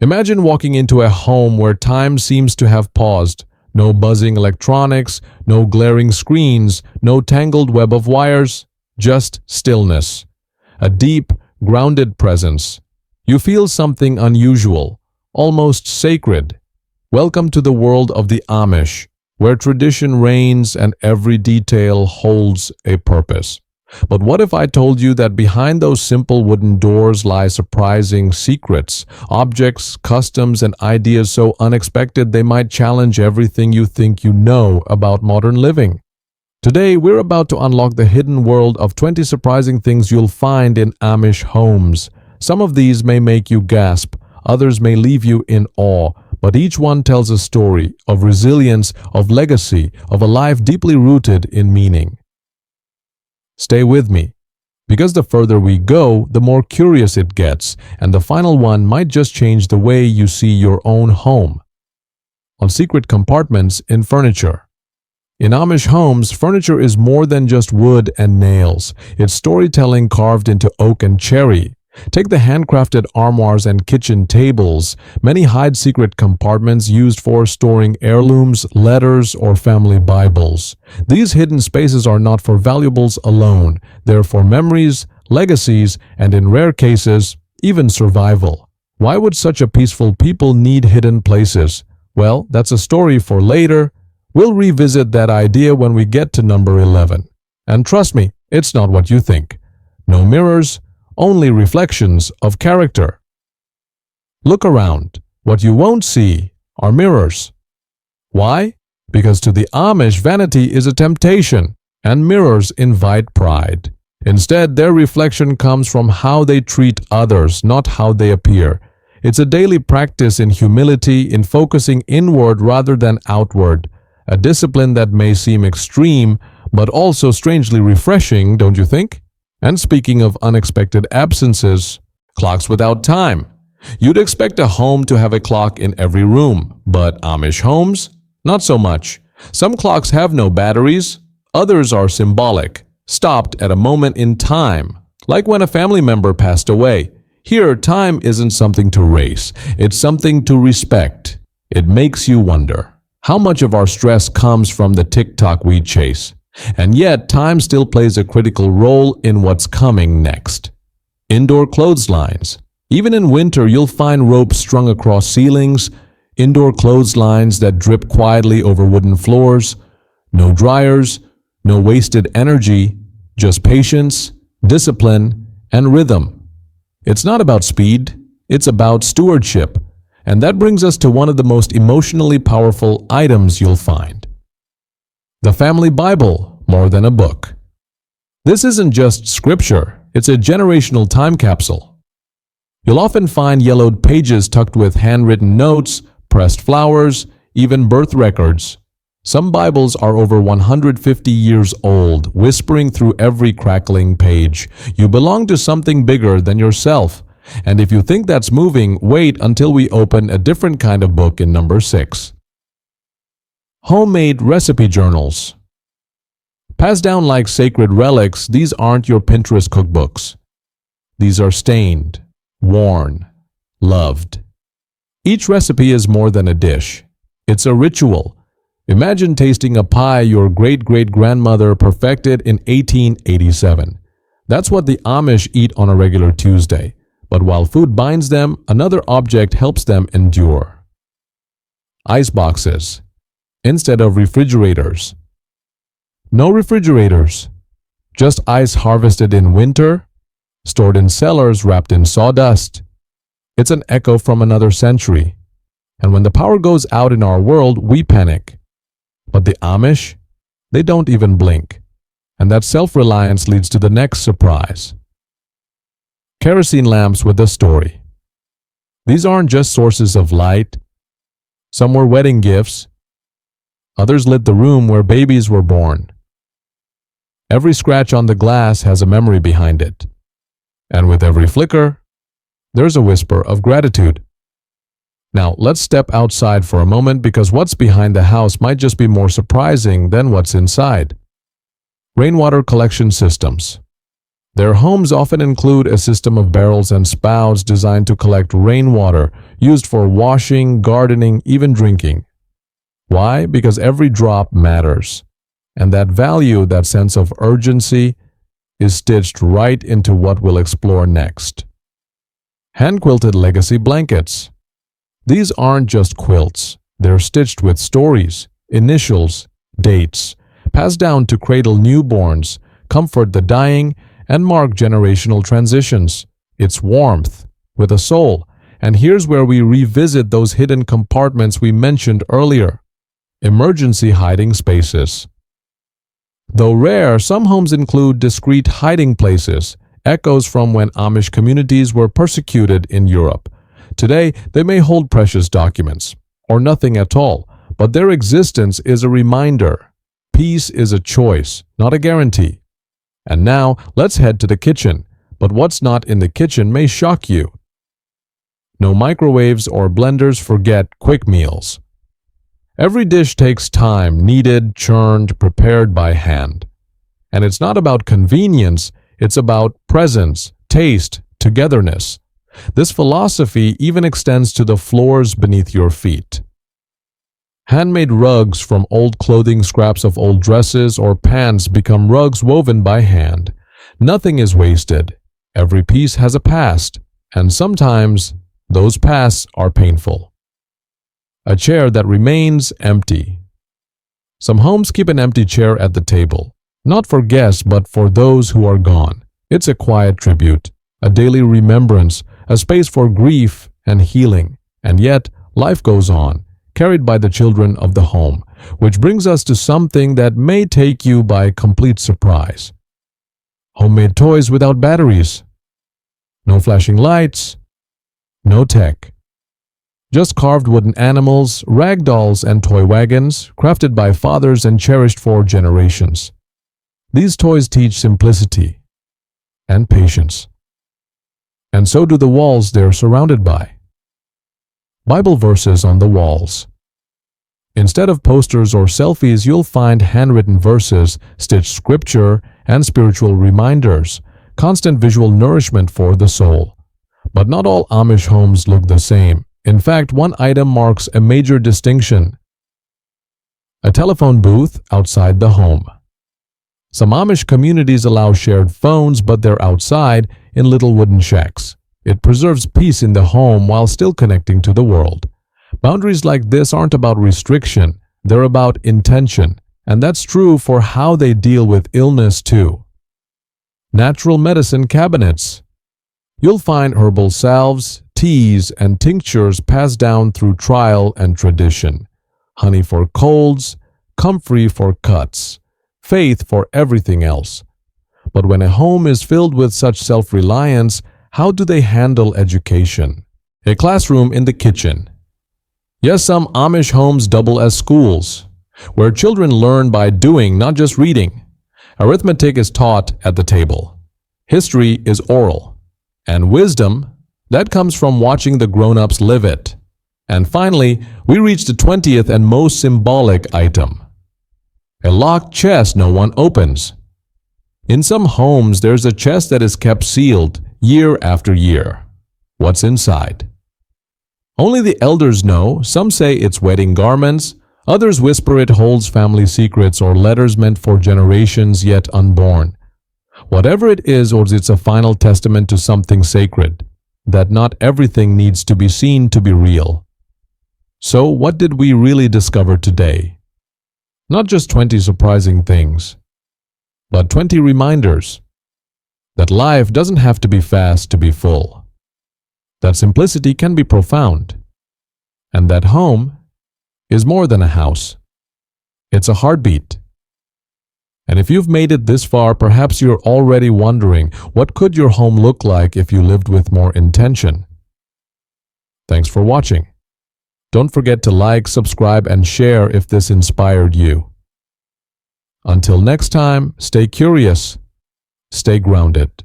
Imagine walking into a home where time seems to have paused. No buzzing electronics, no glaring screens, no tangled web of wires, just stillness. A deep, grounded presence. You feel something unusual, almost sacred. Welcome to the world of the Amish, where tradition reigns and every detail holds a purpose. But what if I told you that behind those simple wooden doors lie surprising secrets, objects, customs, and ideas so unexpected they might challenge everything you think you know about modern living? Today, we're about to unlock the hidden world of 20 surprising things you'll find in Amish homes. Some of these may make you gasp, others may leave you in awe, but each one tells a story of resilience, of legacy, of a life deeply rooted in meaning. Stay with me, because the further we go, the more curious it gets, and the final one might just change the way you see your own home. On secret compartments in furniture. In Amish homes, furniture is more than just wood and nails. It's storytelling carved into oak and cherry. Take the handcrafted armoires and kitchen tables. Many hide secret compartments used for storing heirlooms, letters, or family Bibles. These hidden spaces are not for valuables alone. They're for memories, legacies, and in rare cases, even survival. Why would such a peaceful people need hidden places? Well, that's a story for later. We'll revisit that idea when we get to number 11. And trust me, it's not what you think. No mirrors, only reflections of character. Look around. What you won't see are mirrors. Why? Because to the Amish, vanity is a temptation, and mirrors invite pride. Instead, their reflection comes from how they treat others, not how they appear. It's a daily practice in humility, in focusing inward rather than outward. A discipline that may seem extreme, but also strangely refreshing, don't you think? And speaking of unexpected absences, clocks without time. You'd expect a home to have a clock in every room, but Amish homes? Not so much. Some clocks have no batteries, others are symbolic, stopped at a moment in time, like when a family member passed away. Here, time isn't something to race, it's something to respect. It makes you wonder, how much of our stress comes from the tick-tock we chase? And yet, time still plays a critical role in what's coming next. Indoor clotheslines. Even in winter, you'll find ropes strung across ceilings, indoor clotheslines that drip quietly over wooden floors. No dryers, no wasted energy, just patience, discipline, and rhythm. It's not about speed, it's about stewardship. And that brings us to one of the most emotionally powerful items you'll find. The family Bible, more than a book. This isn't just scripture, it's a generational time capsule. You'll often find yellowed pages tucked with handwritten notes, pressed flowers, even birth records. Some Bibles are over 150 years old, whispering through every crackling page. You belong to something bigger than yourself. And if you think that's moving, wait until we open a different kind of book in number 6. Homemade recipe journals. Passed down like sacred relics, these aren't your Pinterest cookbooks. These are stained, worn, loved. Each recipe is more than a dish. It's a ritual. Imagine tasting a pie your great-great-grandmother perfected in 1887. That's what the Amish eat on a regular Tuesday. But while food binds them, another object helps them endure. Ice boxes instead of refrigerators. No refrigerators, just ice harvested in winter, stored in cellars wrapped in sawdust. It's an echo from another century. And when the power goes out in our world, we panic. But the Amish, they don't even blink. And that self-reliance leads to the next surprise. Kerosene lamps with a story. These aren't just sources of light. Some were wedding gifts. Others lit the room where babies were born. Every scratch on the glass has a memory behind it. And with every flicker, there's a whisper of gratitude. Now, let's step outside for a moment because what's behind the house might just be more surprising than what's inside. Rainwater collection systems. Their homes often include a system of barrels and spouts designed to collect rainwater, used for washing, gardening, even drinking. Why? Because every drop matters. And that value, that sense of urgency, is stitched right into what we'll explore next. Hand-quilted legacy blankets. These aren't just quilts. They're stitched with stories, initials, dates, passed down to cradle newborns, comfort the dying, and mark generational transitions. It's warmth with a soul. And here's where we revisit those hidden compartments we mentioned earlier. Emergency hiding spaces. Though rare, some homes include discreet hiding places, echoes from when Amish communities were persecuted in Europe. Today, they may hold precious documents, or nothing at all, but their existence is a reminder. Peace is a choice, not a guarantee. And now, let's head to the kitchen. But what's not in the kitchen may shock you. No microwaves or blenders, forget quick meals. Every dish takes time, kneaded, churned, prepared by hand. And it's not about convenience, it's about presence, taste, togetherness. This philosophy even extends to the floors beneath your feet. Handmade rugs from old clothing, scraps of old dresses or pants become rugs woven by hand. Nothing is wasted. Every piece has a past, and sometimes those pasts are painful. A chair that remains empty. Some homes keep an empty chair at the table, not for guests but for those who are gone. It's a quiet tribute, a daily remembrance, a space for grief and healing. And yet, life goes on, carried by the children of the home, which brings us to something that may take you by complete surprise. Homemade toys without batteries. No flashing lights, no tech. Just carved wooden animals, rag dolls, and toy wagons, crafted by fathers and cherished for generations. These toys teach simplicity and patience. And so do the walls they're surrounded by. Bible verses on the walls. Instead of posters or selfies, you'll find handwritten verses, stitched scripture, and spiritual reminders, constant visual nourishment for the soul. But not all Amish homes look the same. In fact, one item marks a major distinction. A telephone booth outside the home. Some Amish communities allow shared phones, but they're outside in little wooden shacks. It preserves peace in the home while still connecting to the world. Boundaries like this aren't about restriction, they're about intention. And that's true for how they deal with illness too. Natural medicine cabinets. You'll find herbal salves, teas, and tinctures passed down through trial and tradition. Honey for colds, comfrey for cuts, faith for everything else. But when a home is filled with such self-reliance, how do they handle education? A classroom in the kitchen. Yes, some Amish homes double as schools, where children learn by doing, not just reading. Arithmetic is taught at the table. History is oral. And wisdom, that comes from watching the grown-ups live it. And finally, we reach the 20th and most symbolic item. A locked chest no one opens. In some homes, there's a chest that is kept sealed year after year. What's inside? Only the elders know. Some say it's wedding garments. Others whisper it holds family secrets or letters meant for generations yet unborn. Whatever it is, or it's a final testament to something sacred, that not everything needs to be seen to be real. So what did we really discover today? Not just 20 surprising things, but 20 reminders that life doesn't have to be fast to be full, that simplicity can be profound, and that home is more than a house. It's a heartbeat. And if you've made it this far, perhaps you're already wondering, what could your home look like if you lived with more intention? Thanks for watching. Don't forget to like, subscribe, and share if this inspired you. Until next time, stay curious, stay grounded.